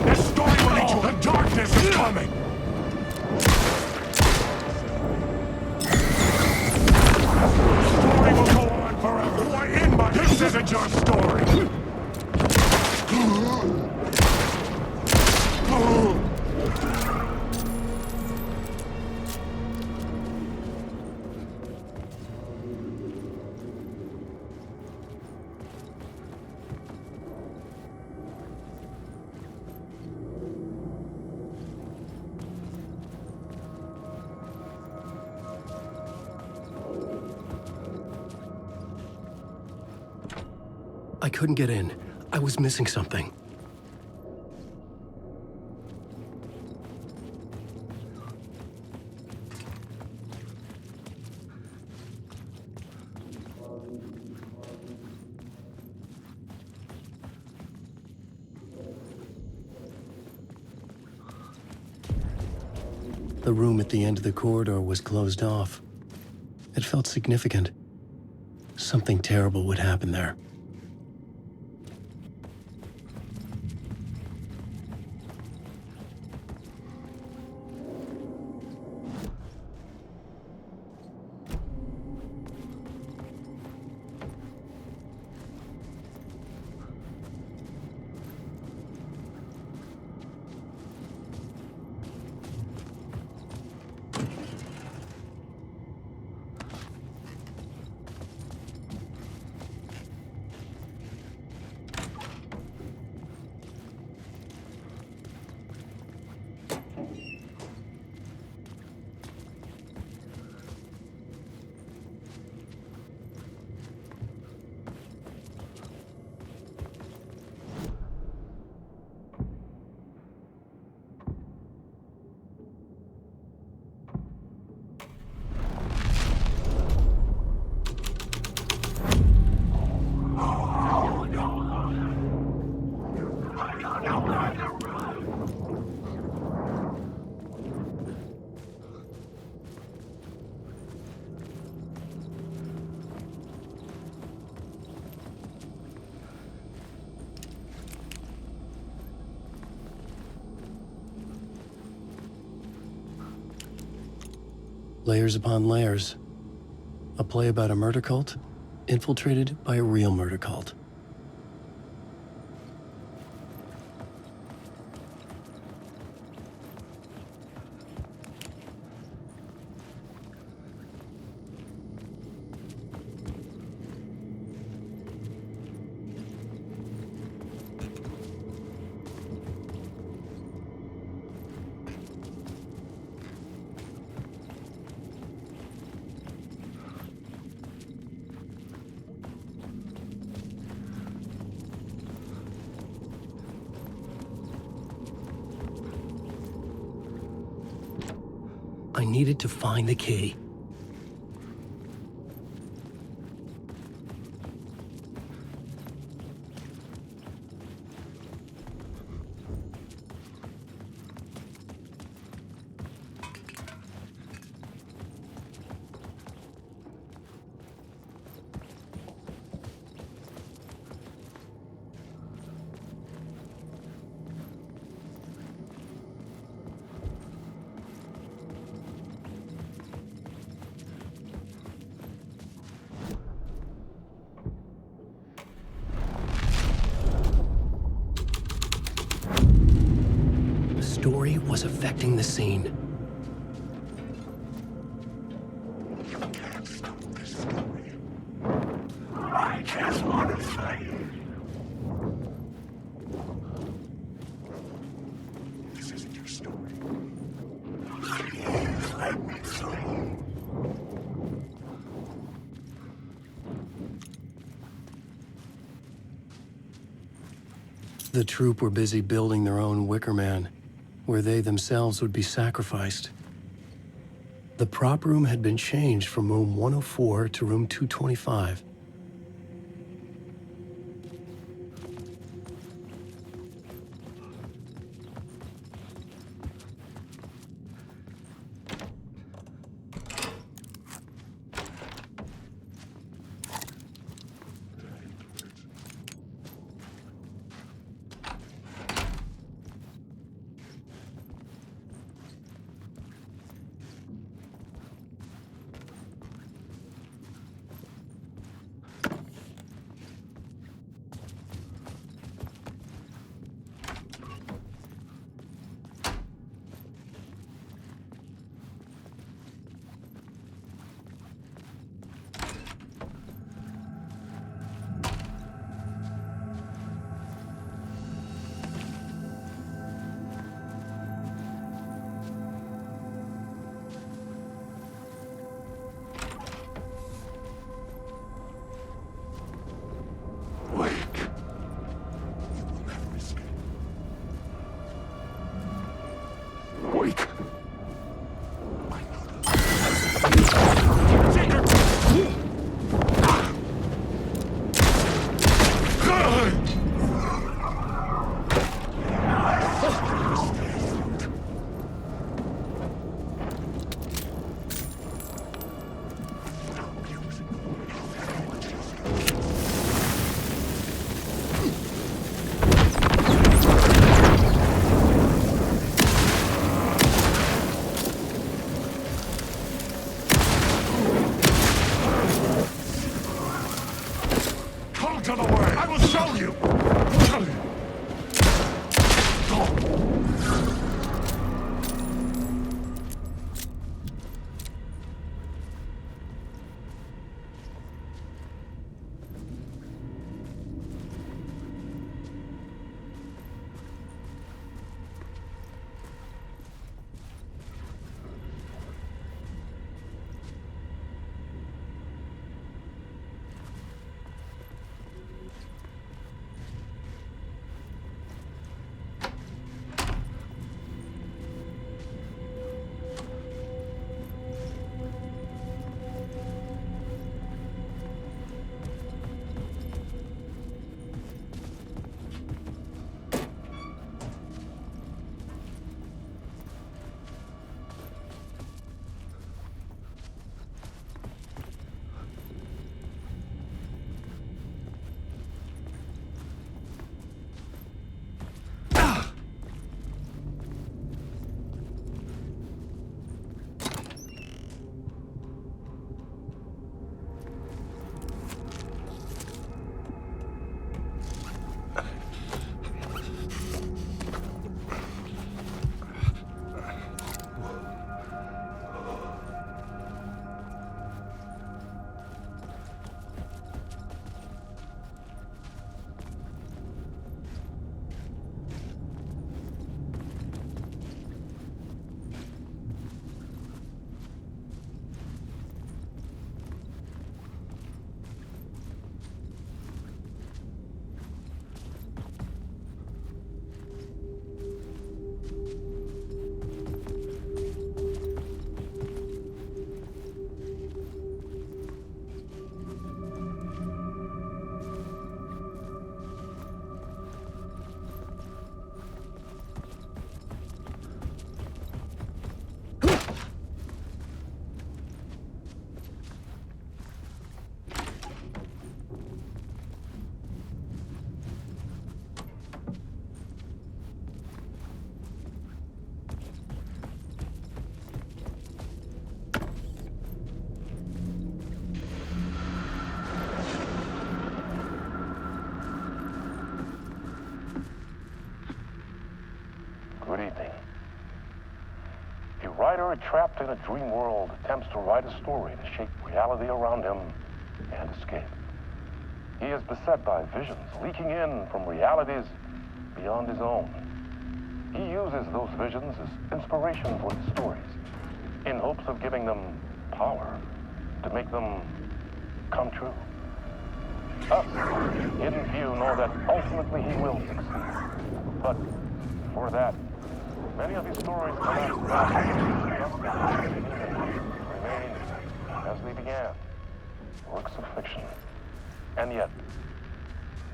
This story will lead you. The darkness is coming. The story will go on forever. You are in my... This isn't your story. I couldn't get in. I was missing something. The room at the end of the corridor was closed off. It felt significant. Something terrible would happen there. Layers upon layers. A play about a murder cult, infiltrated by a real murder cult. I needed to find the key. The story was affecting the scene. You can't stop this story. I just want to say. This isn't your story. Please let me say. The troupe were busy building their own Wicker Man, where they themselves would be sacrificed. The prop room had been changed from room 104 to room 225. Out of the way! I will show you! Good evening. A writer trapped in a dream world attempts to write a story to shape reality around him and escape. He is beset by visions leaking in from realities beyond his own. He uses those visions as inspiration for his stories, in hopes of giving them power to make them come true. Us, hidden few, know that ultimately he will succeed. But for that, many of his stories remain as they began, works of fiction. And yet,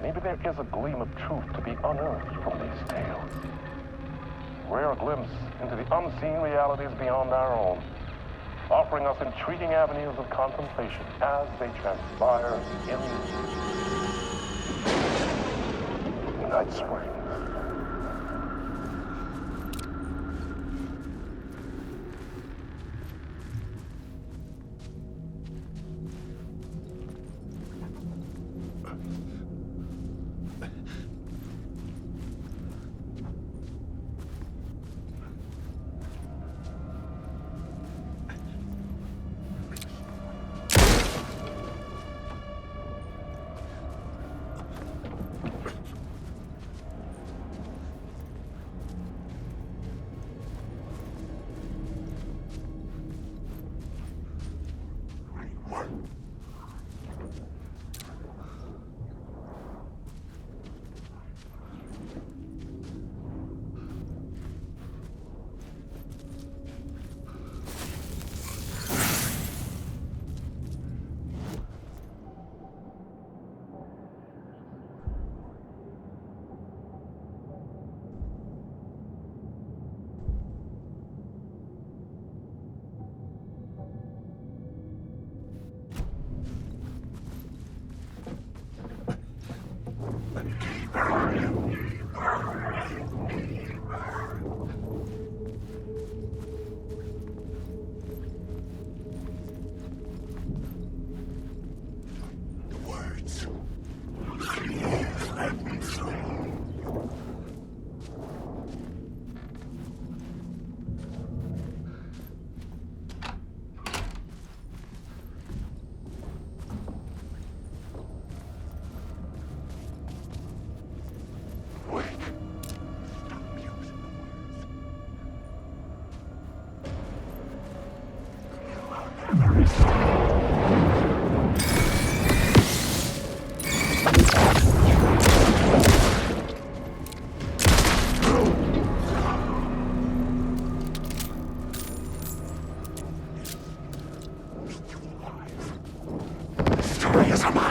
maybe there is a gleam of truth to be unearthed from these tales. Rare glimpse into the unseen realities beyond our own, offering us intriguing avenues of contemplation as they transpire in Night Springs.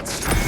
Monster!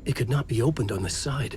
It could not be opened on the side.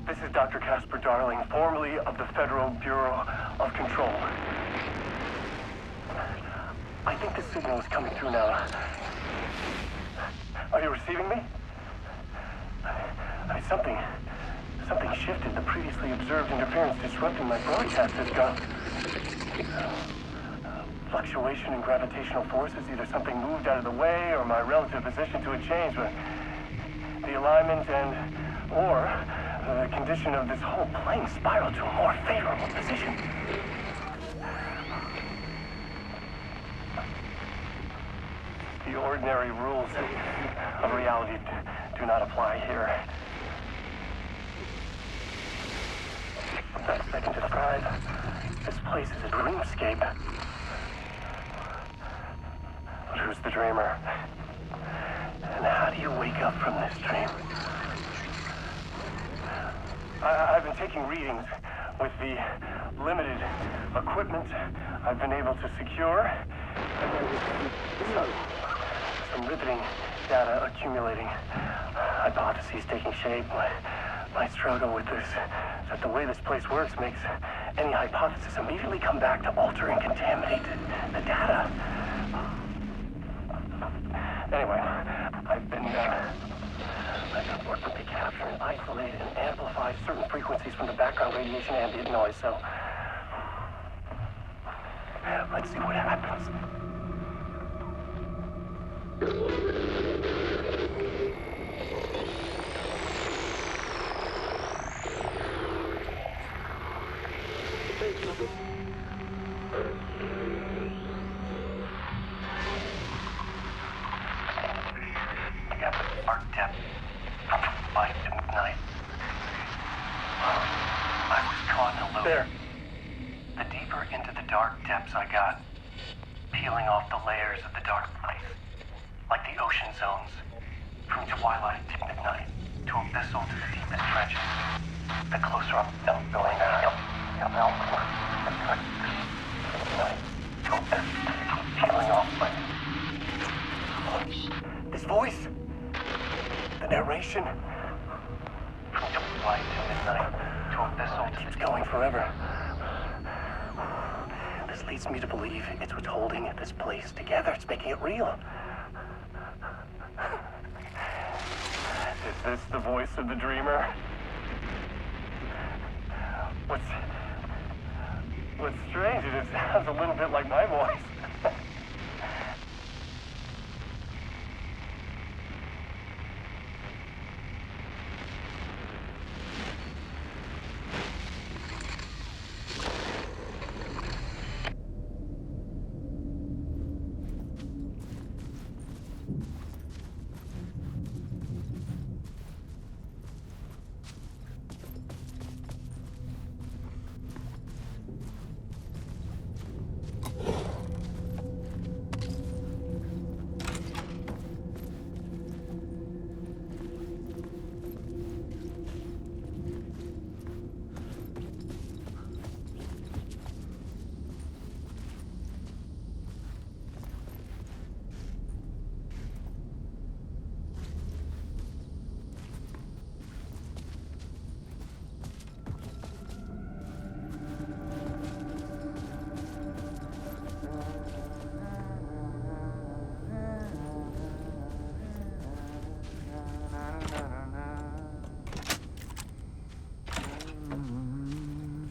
This is Dr. Casper Darling, formerly of the Federal Bureau of Control. I think the signal is coming through now. Are you receiving me? Something shifted. The previously observed interference disrupting my broadcast has gone. Fluctuation in gravitational forces. Either something moved out of the way or my relative position to it changed. But the alignment or the condition of this whole plane spiraled to a more favorable position. The ordinary rules of reality do not apply here. Best I can describe this place is a dreamscape. But who's the dreamer? And how do you wake up from this dream? I've been taking readings with the limited equipment I've been able to secure. Some riveting data accumulating. Hypotheses taking shape. My struggle with this is that the way this place works makes any hypothesis immediately come back to alter and contaminate the data. Anyway, I've been working to capture and isolate and amplify certain frequencies from the background radiation ambient noise, so let's see what happens. There. The deeper into the dark depths I got, peeling off the layers of the dark night, like the ocean zones, from twilight to midnight, to abyssal to the deepest trenches. The closer I'm going peeling off my... This voice, the narration, from twilight to midnight. It keeps going forever. This leads me to believe it's what's holding this place together. It's making it real. Is this the voice of the dreamer? What's strange is it sounds a little bit like my voice.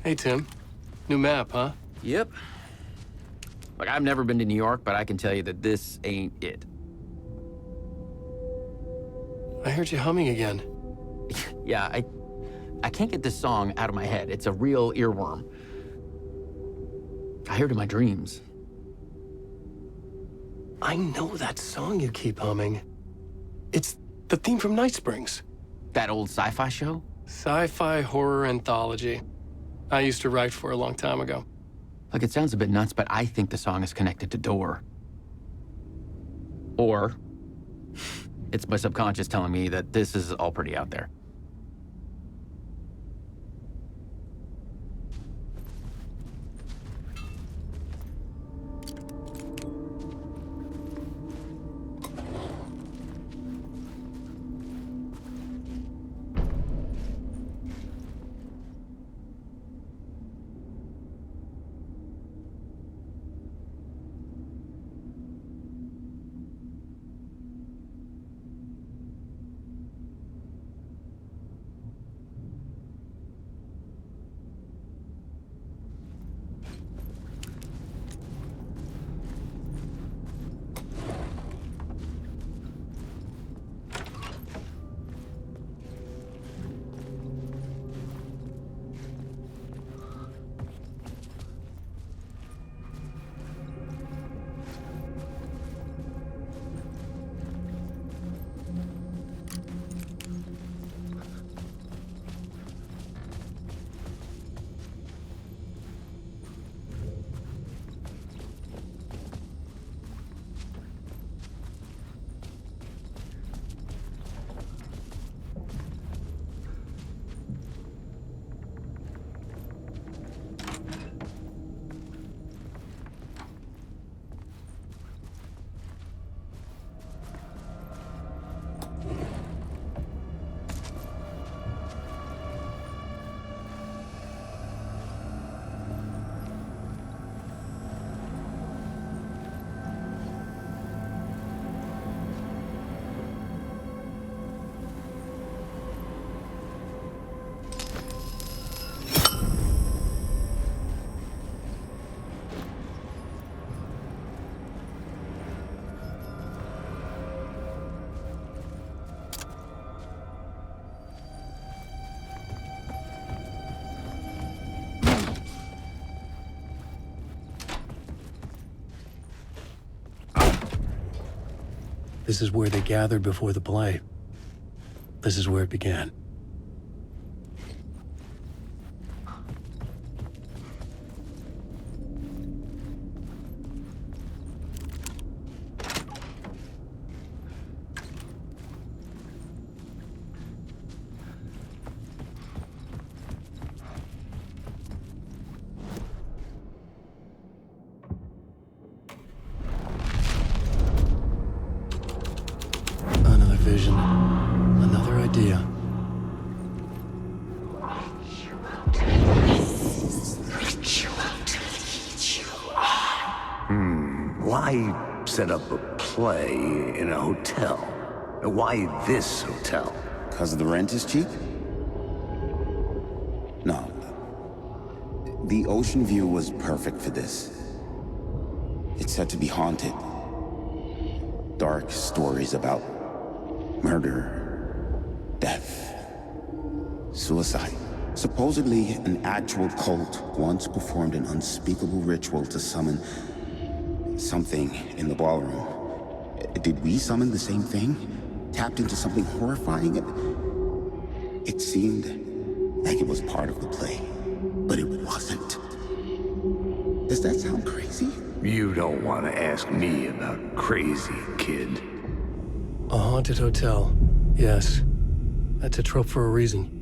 Hey, Tim. New map, huh? Yep. Like, I've never been to New York, but I can tell you that this ain't it. I heard you humming again. Yeah, I can't get this song out of my head. It's a real earworm. I hear it in my dreams. I know that song you keep humming. It's the theme from Night Springs. That old sci-fi show? Sci-fi horror anthology. I used to write for a long time ago. Like, it sounds a bit nuts, but I think the song is connected to Door. Or it's my subconscious telling me that this is all pretty out there. This is where they gathered before the play. This is where it began. Another vision. Another idea. Why set up a play in a hotel? Why this hotel? Because the rent is cheap? No. The ocean view was perfect for this. It's said to be haunted. Dark stories about murder, death, suicide. Supposedly, an actual cult once performed an unspeakable ritual to summon something in the ballroom. Did we summon the same thing? Tapped into something horrifying? It seemed like it was part of the play, but it wasn't. Does that sound crazy? You don't want to ask me about crazy, kid. A haunted hotel. Yes. That's a trope for a reason.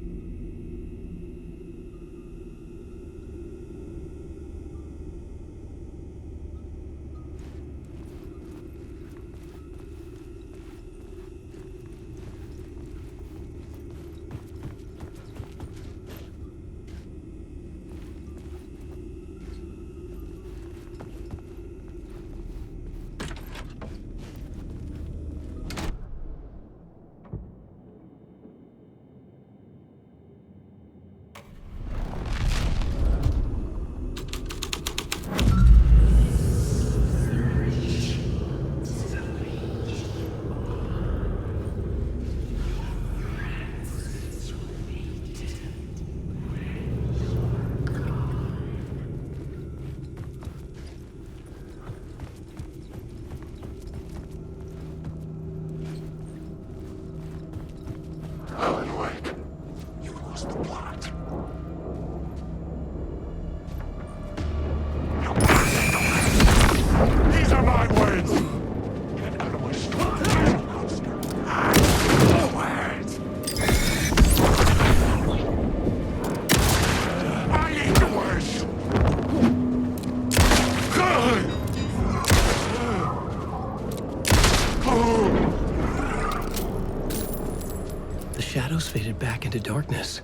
shadows faded back into darkness.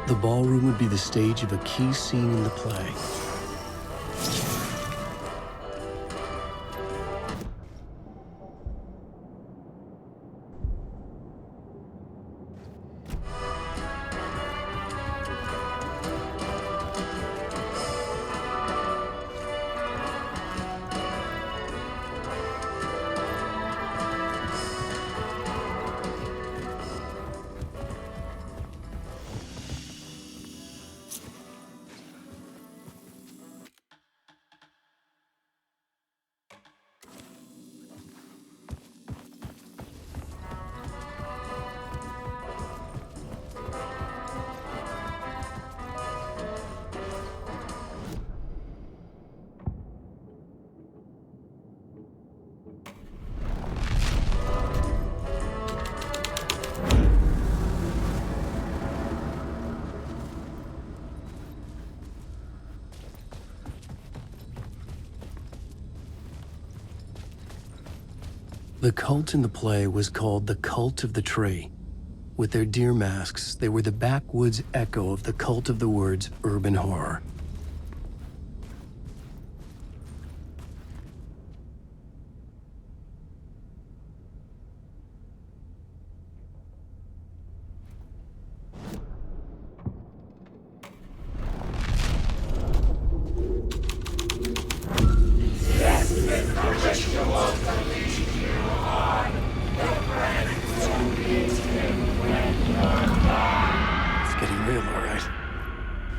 The ballroom would be the stage of a key scene in the play. The cult in the play was called the Cult of the Tree. With their deer masks, they were the backwoods echo of the cult of the woods urban horror.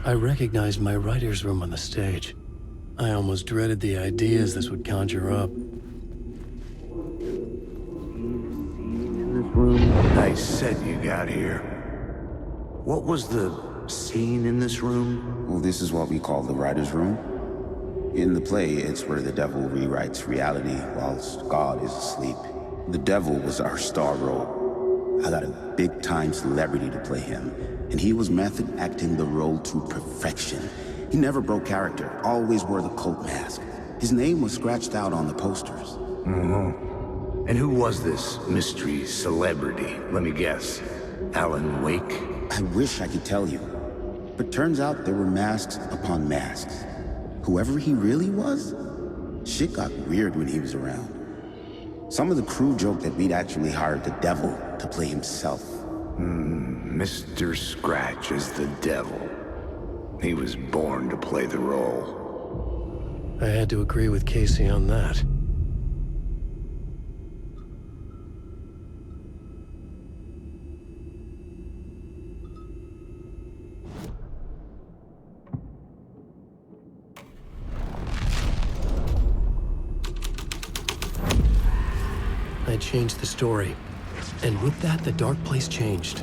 I recognized my writer's room on the stage. I almost dreaded the ideas this would conjure up. Nice set you got here. What was the scene in this room? Well, this is what we call the writer's room. In the play, it's where the devil rewrites reality whilst God is asleep. The devil was our star role. I got a big-time celebrity to play him, and he was method acting the role to perfection. He never broke character, always wore the cult mask. His name was scratched out on the posters. Mm-hmm. And who was this mystery celebrity? Let me guess. Alan Wake? I wish I could tell you, but turns out there were masks upon masks. Whoever he really was, shit got weird when he was around. Some of the crew joked that we'd actually hired the devil to play himself. Mr. Scratch is the devil. He was born to play the role. I had to agree with Casey on that. I changed the story, and with that, the dark place changed.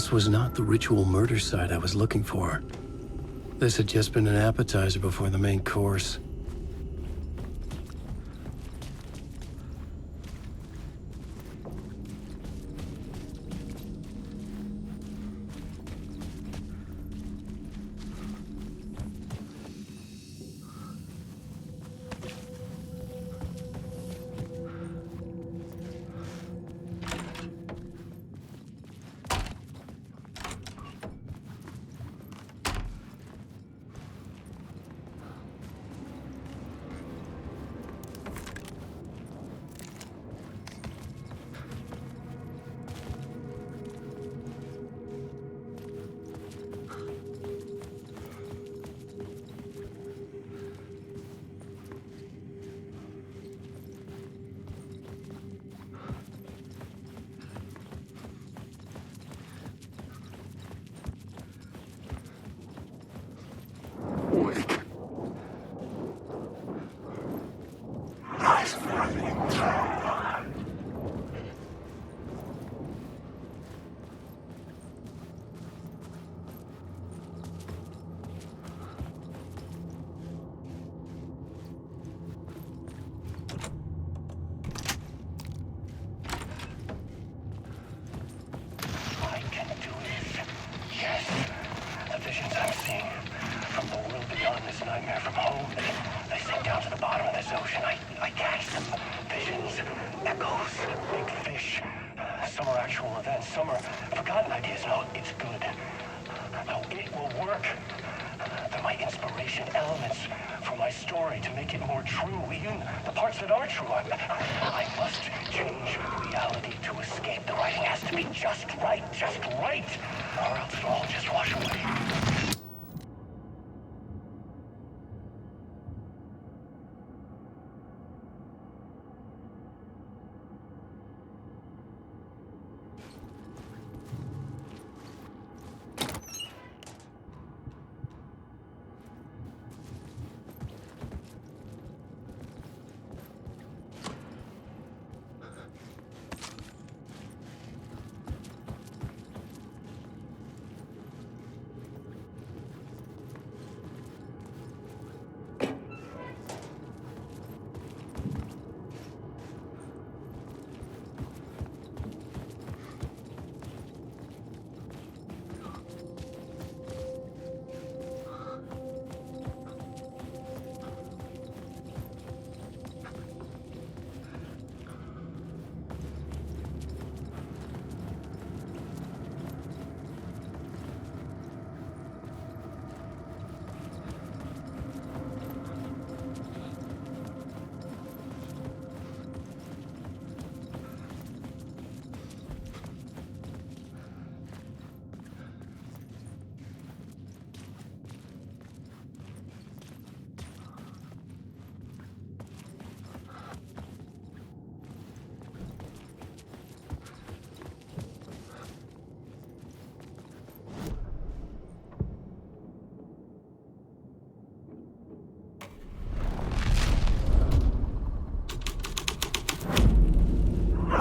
This was not the ritual murder site I was looking for. This had just been an appetizer before the main course.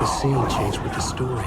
The scene changed with the story.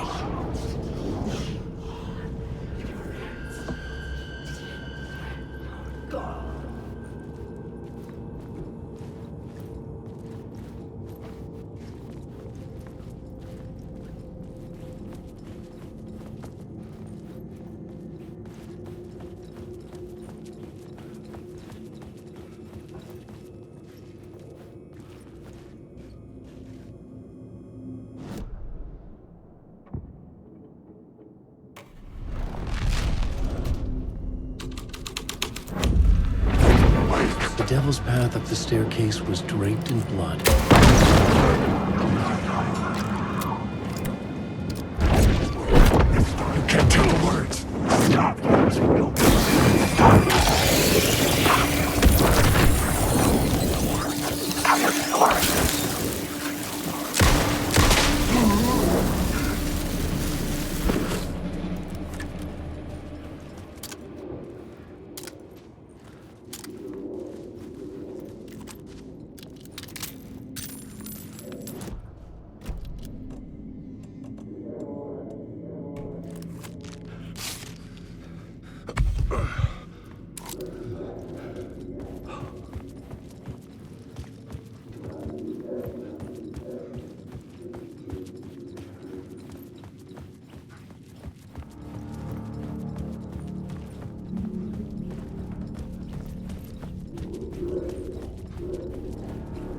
The devil's path up the staircase was draped in blood. You can't tell the words. Stop using your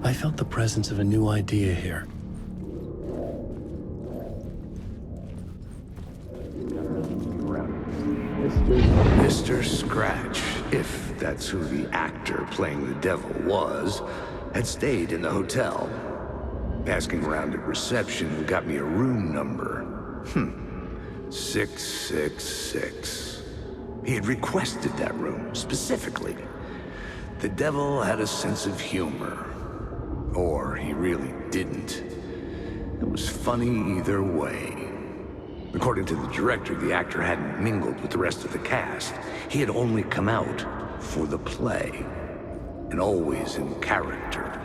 I felt the presence of a new idea here. Mr. Scratch, if that's who the actor playing the devil was, had stayed in the hotel. Asking around at reception got me a room number. 666. He had requested that room, specifically. The devil had a sense of humor. Or he really didn't. It was funny either way. According to the director, the actor hadn't mingled with the rest of the cast. He had only come out for the play, and always in character.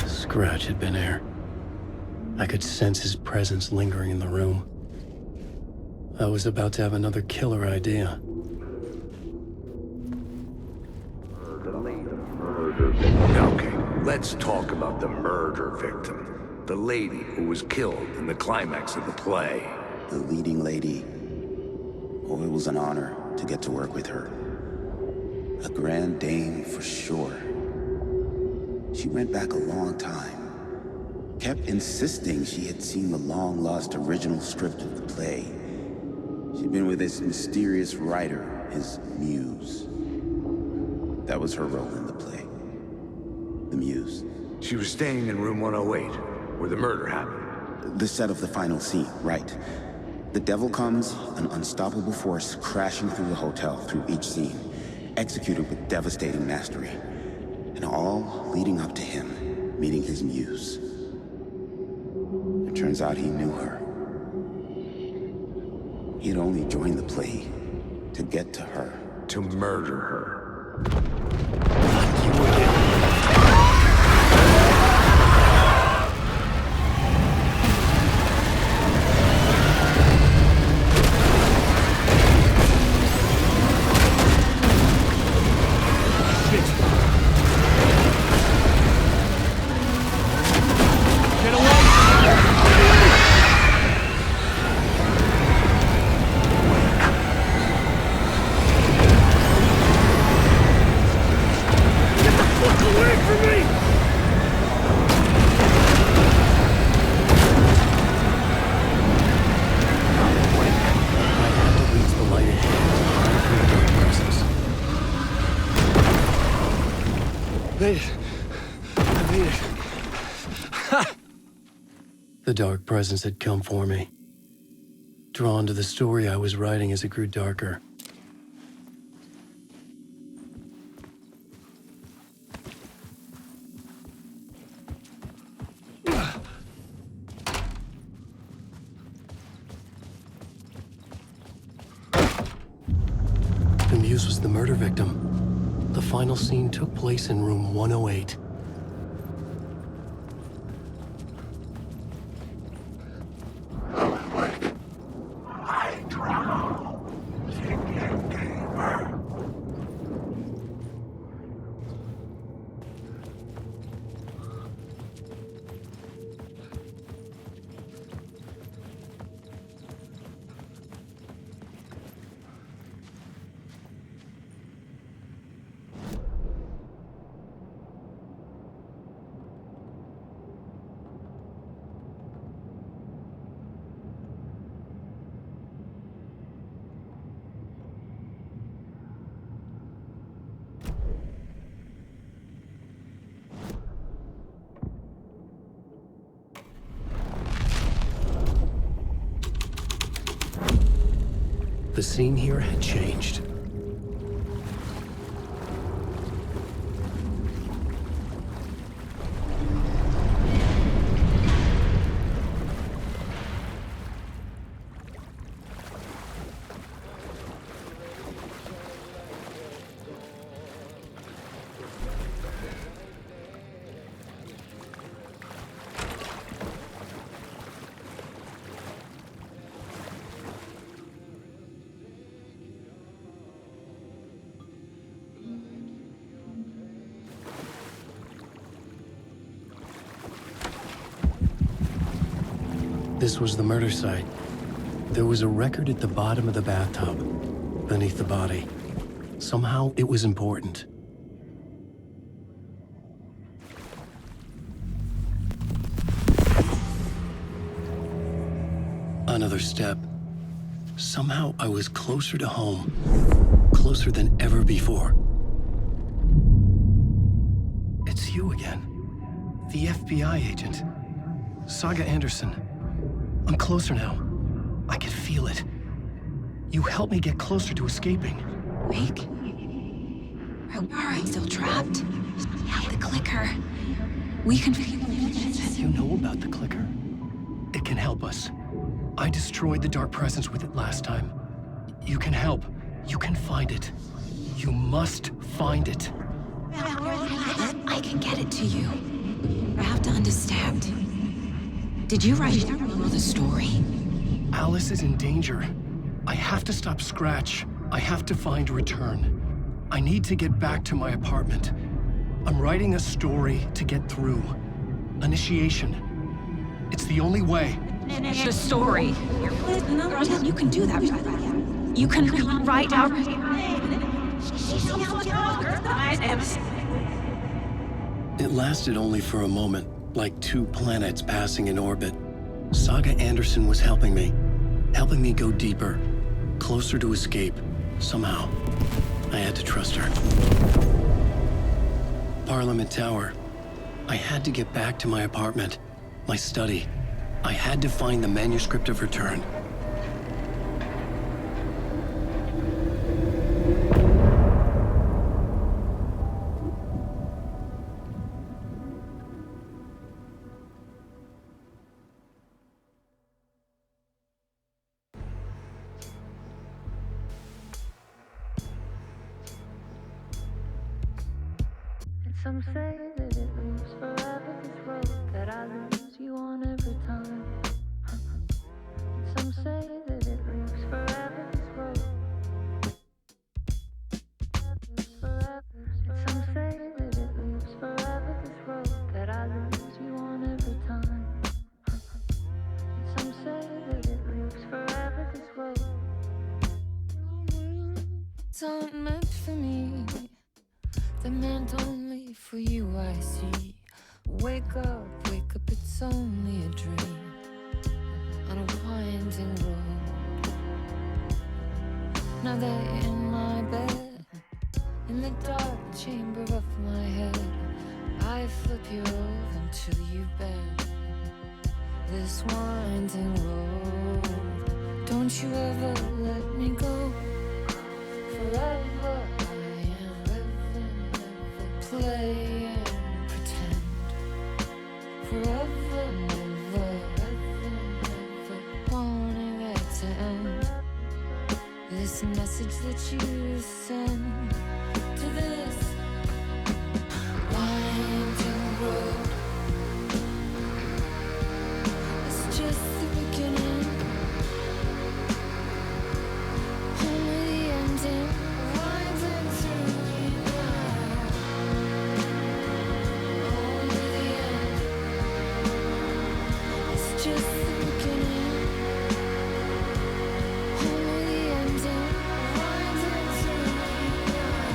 Scratch had been here. I could sense his presence lingering in the room. I was about to have another killer idea. Okay, let's talk about the murder victim. The lady who was killed in the climax of the play. The leading lady. Oh, it was an honor to get to work with her. A grand dame for sure. She went back a long time. Kept insisting she had seen the long-lost original script of the play. She'd been with this mysterious writer, his muse. That was her role in the play. The muse. She was staying in room 108, where the murder happened. The set of the final scene, right. The devil comes, an unstoppable force crashing through the hotel through each scene, executed with devastating mastery. And all leading up to him meeting his muse. It turns out he knew her. He had only joined the play to get to her. To murder her. The dark presence had come for me, drawn to the story I was writing as it grew darker. The muse was the murder victim. The final scene took place in room 108. The scene here had changed. This was the murder site. There was a record at the bottom of the bathtub, beneath the body. Somehow, it was important. Another step. Somehow, I was closer to home. Closer than ever before. It's you again. The FBI agent. Saga Anderson. I'm closer now. I can feel it. You helped me get closer to escaping. Wake? Are I still trapped? The clicker. We can... You know about the clicker? It can help us. I destroyed the dark presence with it last time. You can help. You can find it. You must find it. I can get it to you. I have to understand. Did you write the story? Alice is in danger. I have to stop Scratch. I have to find Return. I need to get back to my apartment. I'm writing a story to get through. Initiation. It's the only way. The story. You can do that. You can write out... It lasted only for a moment, like two planets passing in orbit. Saga Anderson was helping me go deeper, closer to escape, somehow. I had to trust her. Parliament Tower. I had to get back to my apartment, my study. I had to find the manuscript of Return. Some say that it moves forever, this road that I lose you on every time. Some say that it moves forever, this road. Some say that it moves forever, this road that I lose you on every time. Some say that it moves forever, this road. It's not meant for me. They're meant only for you, I see. Wake up, it's only a dream on a winding road. Now they're in my bed, in the dark chamber of my head. I flip you over until you bend this winding road. Don't you ever let me go. Forever play and pretend. Forever, never, wanting it to end. This message that you send to this winding road. It's just the beginning. Only the ending. Winding through me now. Just the beginning, only the ending. Winding through me now.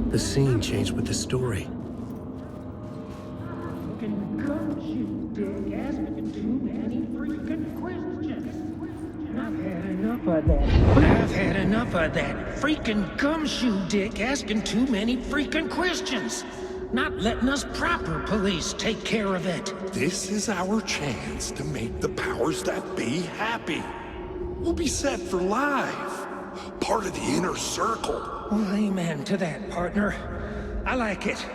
The scene changed with the story. Fucking comes, you dick, asking too many freaking questions. I've had enough of that. I've had enough of that freaking gumshoe dick asking too many freaking questions. Not letting us proper police take care of it. This is our chance to make the powers that be happy. We'll be set for life. Part of the inner circle. Well, amen to that, partner. I like it.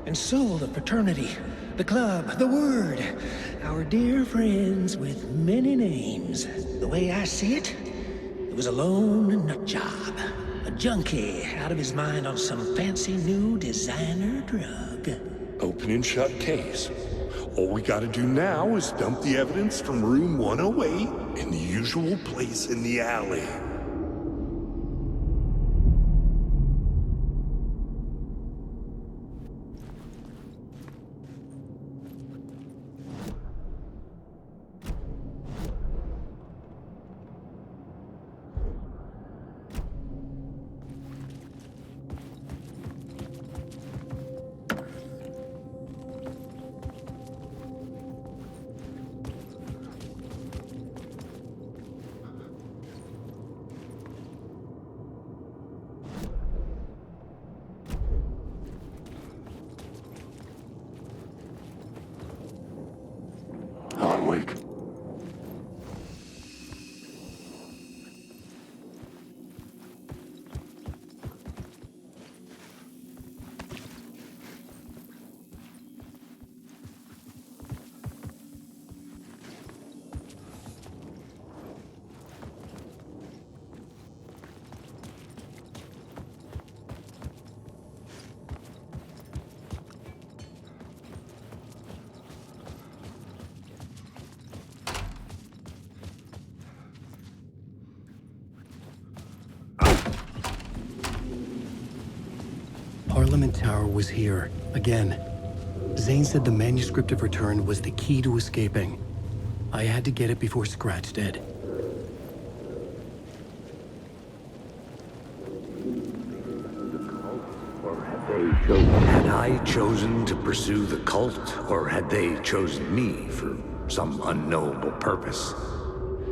And so will the fraternity, the club, the word. Our dear friends with many names. The way I see it, it was a lone nut job. A junkie out of his mind on some fancy new designer drug. Open and shut case. All we gotta do now is dump the evidence from room 108 in the usual place in the alley. Hardwick. Parliament Tower was here, again. Zane said the manuscript of return was the key to escaping. I had to get it before Scratch did. Had I chosen to pursue the cult, or had they chosen me for some unknowable purpose?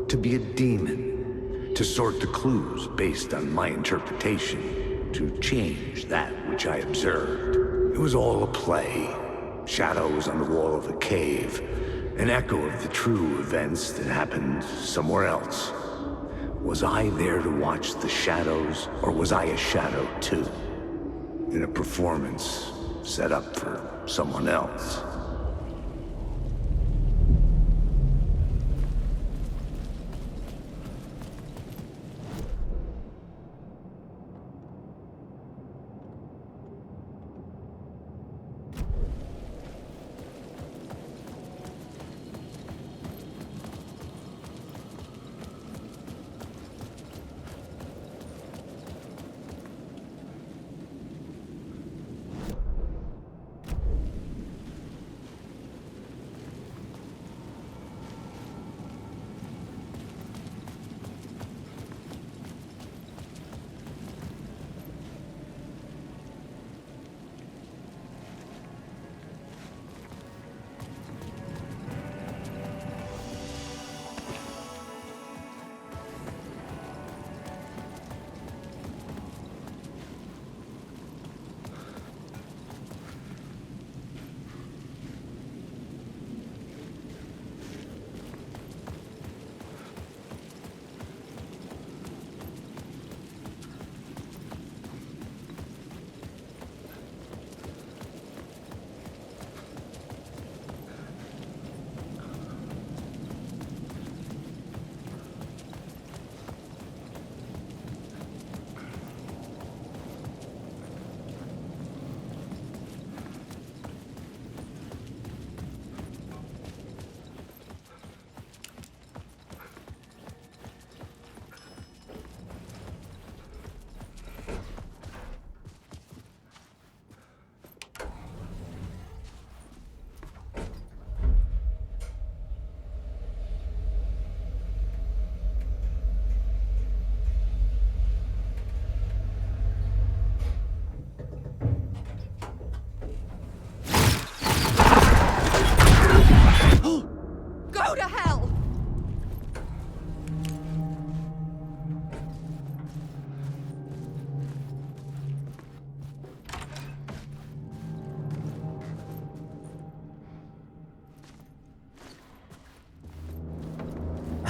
To be a demon, to sort the clues based on my interpretation, to change that which I observed. It was all a play. Shadows on the wall of a cave, an echo of the true events that happened somewhere else. Was I there to watch the shadows, or was I a shadow too? In a performance set up for someone else.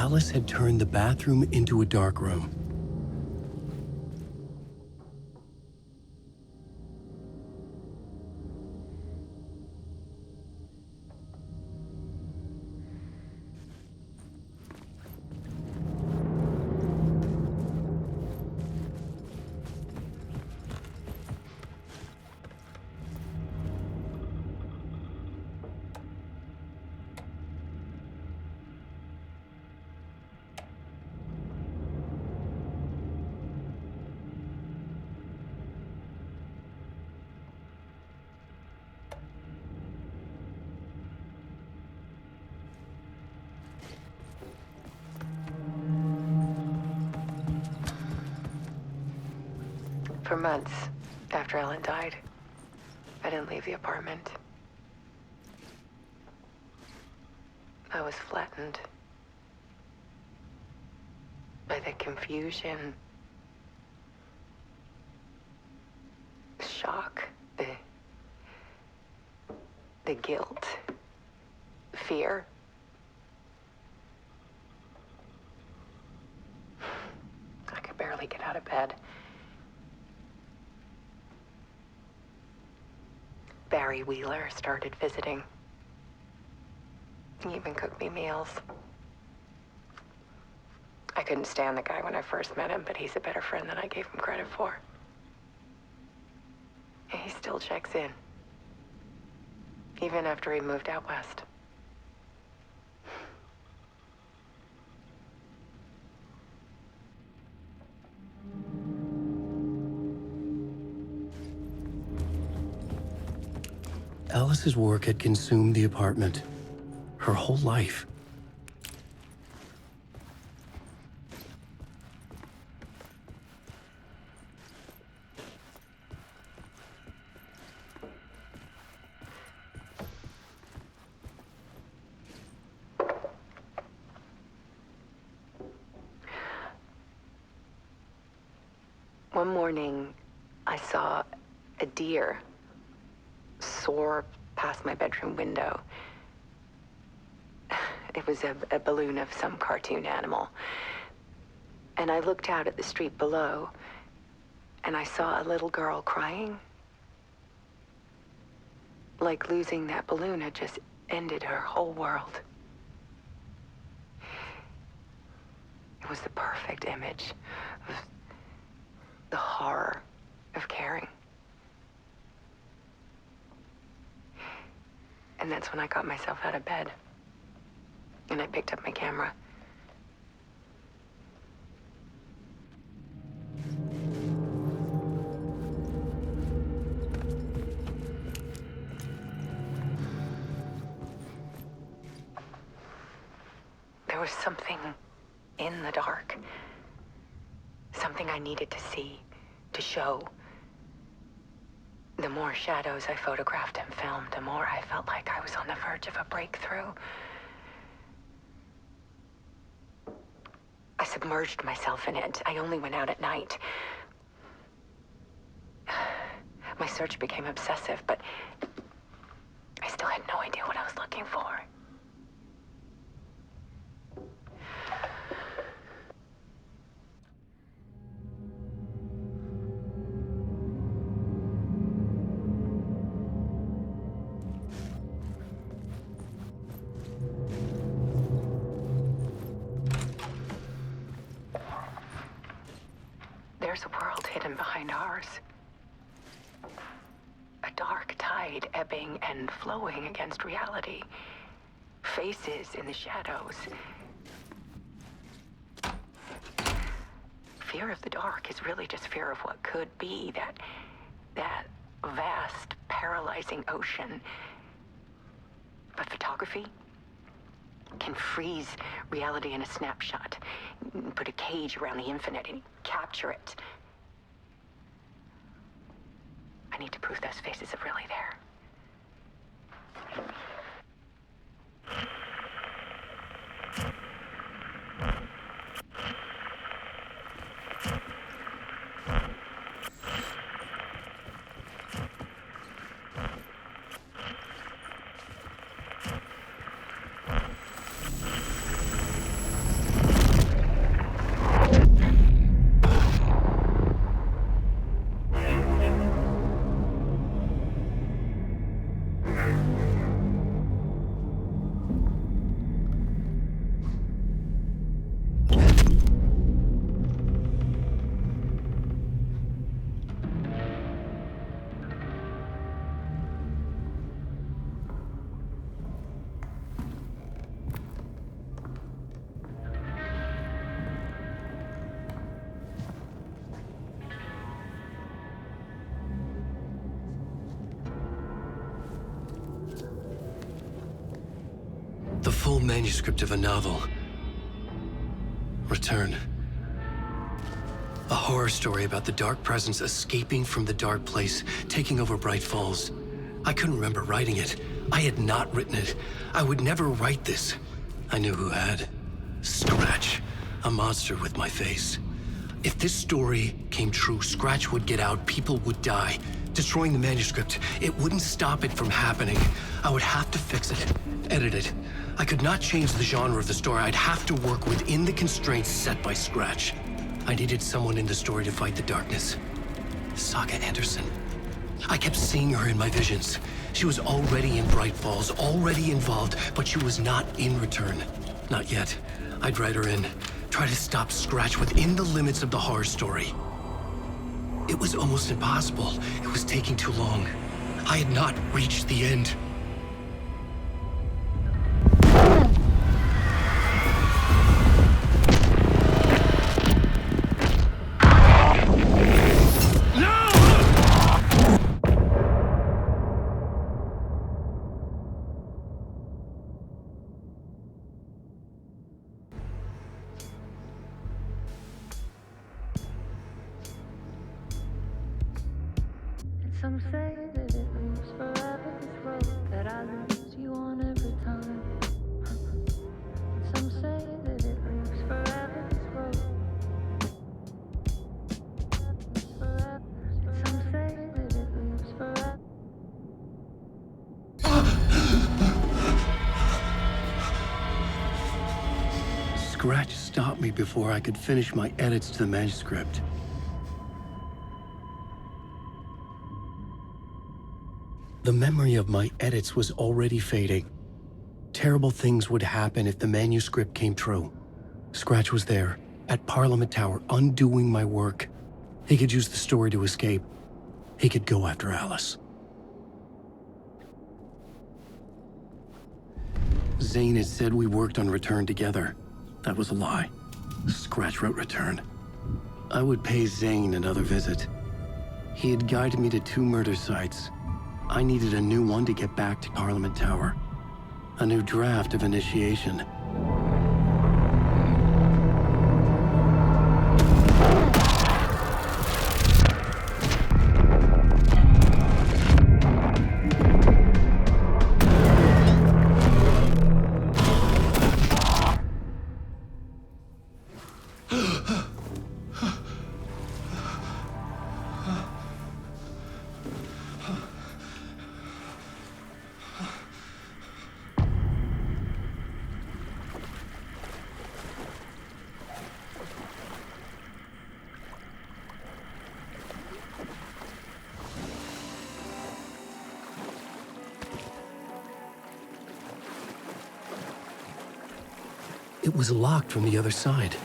Alice had turned the bathroom into a dark room. For months after Ellen died, I didn't leave the apartment. I was flattened by the confusion, shock, the guilt, fear. I could barely get out of bed. Barry Wheeler started visiting. He even cooked me meals. I couldn't stand the guy when I first met him, but he's a better friend than I gave him credit for. And he still checks in, even after he moved out west. Alice's work had consumed the apartment, her whole life. One morning, I saw a deer soar past my bedroom window. It was a balloon of some cartoon animal. And I looked out at the street below, and I saw a little girl crying. Like losing that balloon had just ended her whole world. It was the perfect image of the horror of caring. And that's when I got myself out of bed. And I picked up my camera. There was something in the dark. Something I needed to see, to show. The more shadows I photographed and filmed, the more I felt like I was on the verge of a breakthrough. I submerged myself in it. I only went out at night. My search became obsessive, but I still had no idea what I was looking for. There's a world hidden behind ours. A dark tide ebbing and flowing against reality. Faces in the shadows. Fear of the dark is really just fear of what could be, that vast, paralyzing ocean. But photography can freeze reality in a snapshot, put a cage around the infinite and capture it. I need to prove those faces are really there. old manuscript of a novel. Return. A horror story about the dark presence escaping from the dark place, taking over Bright Falls. I couldn't remember writing it. I had not written it. I would never write this. I knew who had. Scratch. A monster with my face. If this story came true, Scratch would get out, people would die. Destroying the manuscript, it wouldn't stop it from happening. I would have to fix it, edit it. I could not change the genre of the story. I'd have to work within the constraints set by Scratch. I needed someone in the story to fight the darkness. Saga Anderson. I kept seeing her in my visions. She was already in Bright Falls, already involved, but she was not in Return. Not yet. I'd write her in. Try to stop Scratch within the limits of the horror story. It was almost impossible. It was taking too long. I had not reached the end. Some say that it moves forever, this road that I lose you on every time. Some say that it moves forever, this road. Forever. Some say that it moves forever. Scratch stopped me before I could finish my edits to the manuscript. The memory of my edits was already fading. Terrible things would happen if the manuscript came true. Scratch was there, at Parliament Tower, undoing my work. He could use the story to escape. He could go after Alice. Zane had said we worked on Return together. That was a lie. Scratch wrote Return. I would pay Zane another visit. He had guided me to 2 murder sites. I needed a new one to get back to Parliament Tower. A new draft of Initiation. It was locked from the other side.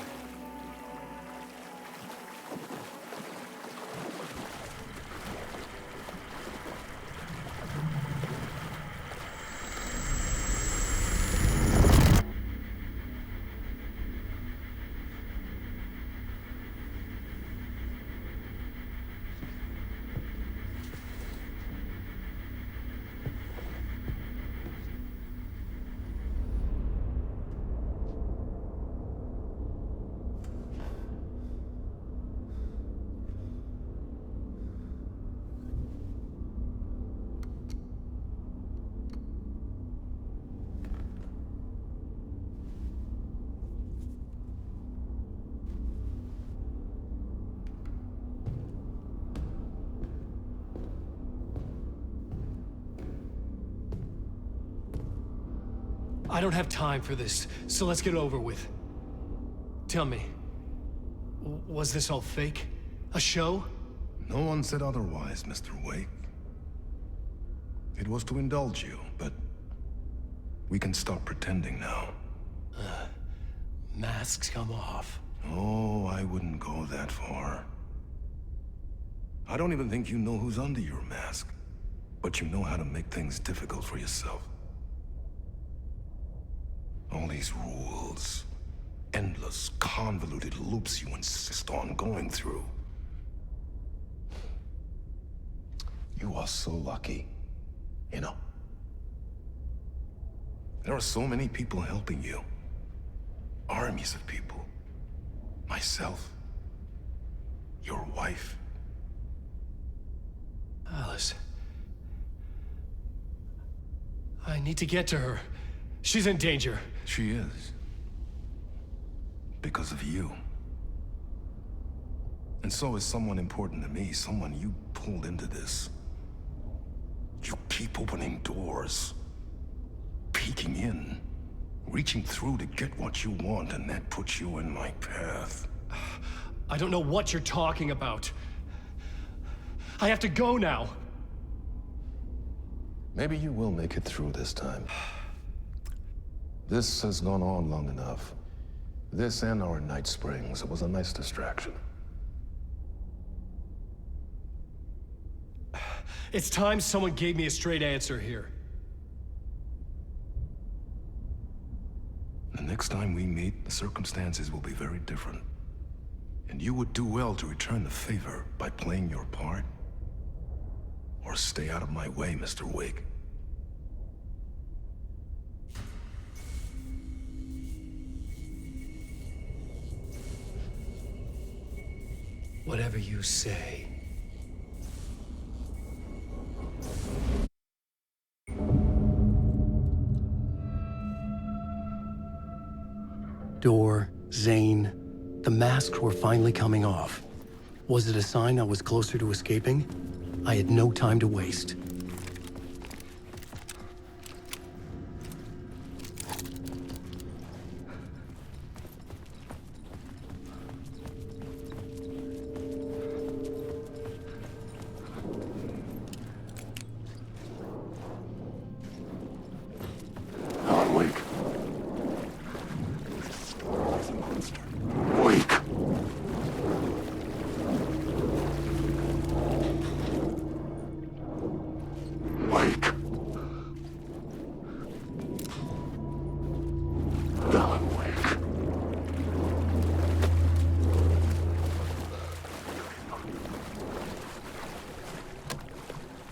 I don't have time for this, so let's get over with. Tell me, was this all fake? A show? No one said otherwise, Mr. Wake. It was to indulge you, but we can stop pretending now. Masks come off. Oh, I wouldn't go that far. I don't even think you know who's under your mask, but you know how to make things difficult for yourself. All these rules, endless, convoluted loops you insist on going through. You are so lucky, you know. There are so many people helping you. Armies of people. Myself. Your wife. Alice. I need to get to her. She's in danger. She is. Because of you. And so is someone important to me, someone you pulled into this. You keep opening doors. Peeking in. Reaching through to get what you want, and that puts you in my path. I don't know what you're talking about. I have to go now. Maybe you will make it through this time. This has gone on long enough. This and our Night Springs. It was a nice distraction. It's time someone gave me a straight answer here. The next time we meet, the circumstances will be very different. And you would do well to return the favor by playing your part. Or stay out of my way, Mr. Wake. Whatever you say. Door, Zane, the masks were finally coming off. Was it a sign I was closer to escaping? I had no time to waste. Alan Wake. Wake. Wake. Alan Wake.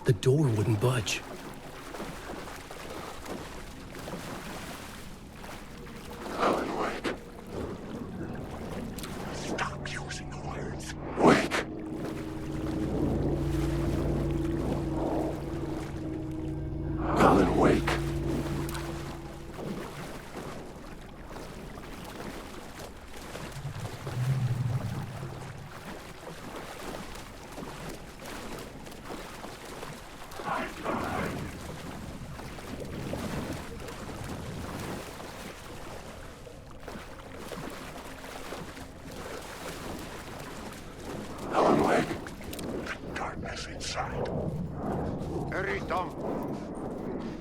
The door wouldn't budge. Alan Wake. Stop using the words. Wake. Alan Wake. Alan Wake. Darkness inside. Hurry, Tom.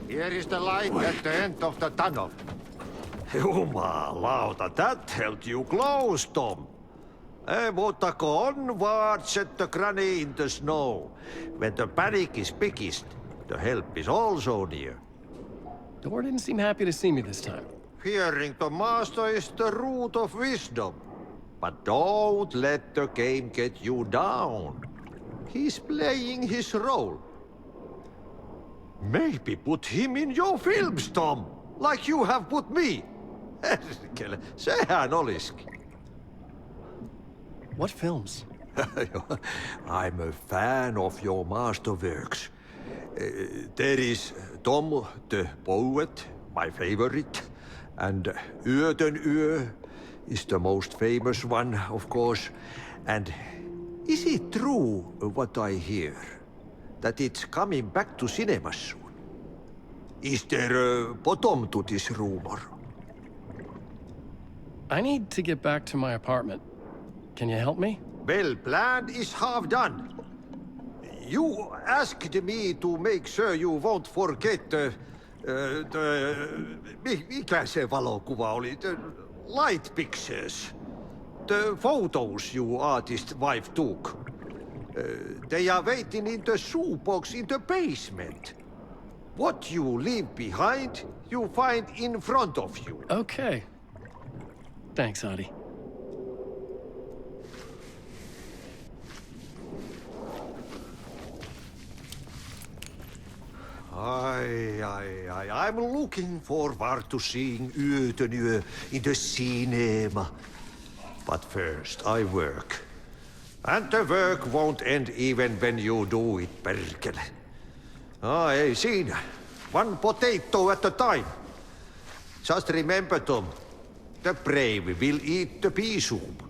Here is the light at the end of the tunnel. Jumalauta, that held you close, Tom. Mutta go onward, set the granny in the snow. When the panic is biggest, the help is also near. Door didn't seem happy to see me this time. Fearing the master is the root of wisdom. But don't let the game get you down. He's playing his role. Maybe put him in your films, Tom, like you have put me. Sehän olisikin. What films? I'm a fan of your masterworks. There is Tom the Poet, my favorite, and Yöden Yö is the most famous one, of course. And is it true what I hear? That it's coming back to cinemas soon? Is there a bottom to this rumor? I need to get back to my apartment. Can you help me? Well, plan is half done. You asked me to make sure you won't forget mikä se valokuva oli? The light pictures. The photos your artist wife took. They are waiting in the shoebox in the basement. What you leave behind, you find in front of you. Okay. Thanks, Adi. I'm looking forward to seeing Yötön in the cinema. But first, I work. And the work won't end even when you do it, perkele. Ei siinä. One potato at a time. Just remember, Tom, the brave will eat the pea soup.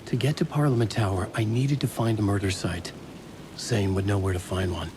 To get to Parliament Tower, I needed to find a murder site. Zane would know where to find one.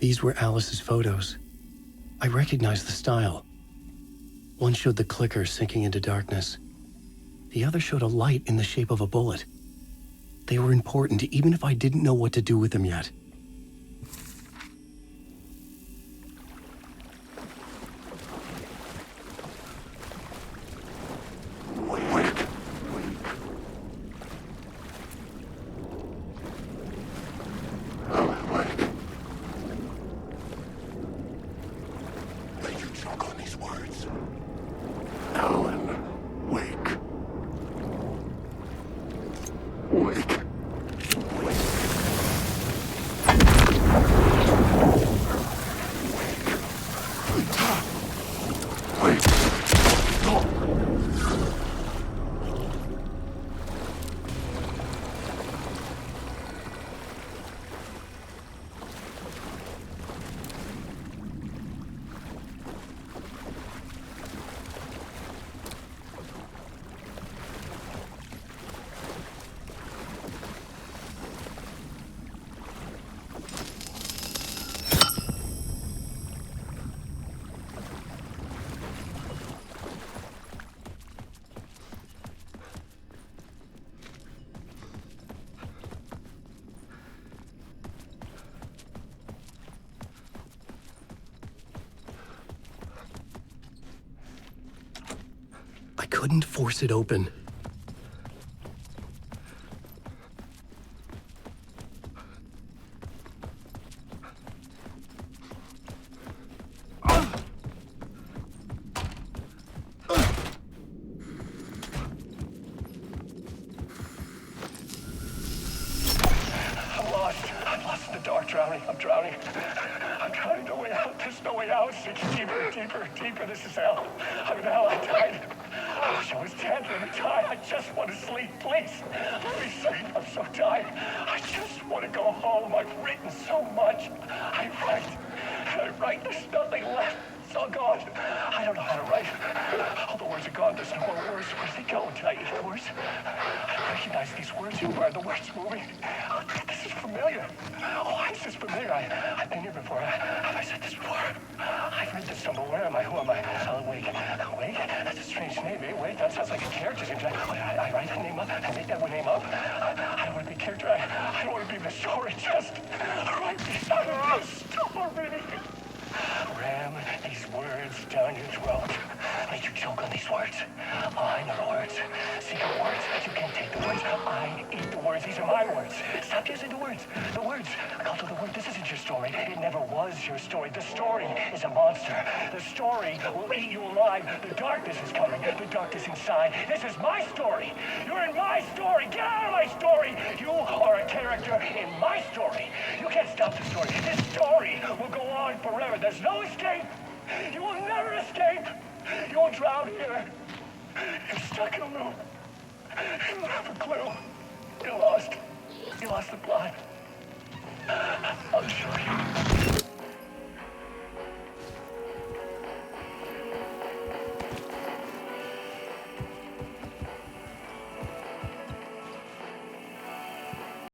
These were Alice's photos. I recognized the style. One showed the clicker sinking into darkness. The other showed a light in the shape of a bullet. They were important, even if I didn't know what to do with them yet. I couldn't force it open. I lost It's deeper, deeper, deeper. This is hell. I'm in hell. I died. I wish I was dead. Let me die. I just want to sleep, please. Let me sleep. I'm so tired. I just want to go home. I've written so much. I write. And I write. There's nothing left. It's all gone. I don't know how to write. All the words are gone. There's no more words. Where's they going? Did I eat the words? I recognize these words. Who are the words moving? Oh, this is familiar. Oh, this is familiar. I've been here before. Have I said this before? I've read this somewhere. Where am I? Who am I? Alan Wake. Wake? That's a strange name, eh? Wake? That sounds like a character's name. I write that name up. I make that name up. I don't want to be a character. I don't want to be the story. Just write me out of the story. Ram these words down your throat. Make you choke on these words. I know the words. Secret words. You can't take the words. I eat the words. These are my words. Stop using the words. The words. Cult of the word. This isn't your story. It never was your story. The story is a monster. The story will eat you alive. The darkness is coming. The darkness inside. This is my story. You're in my story. Get out of my story. You are a character in my story. You can't stop the story. This story will go on forever. There's no escape. You will never escape. You will drown here. You're stuck in a loop. You don't have a clue. You're lost. You lost the plot. I'll show you.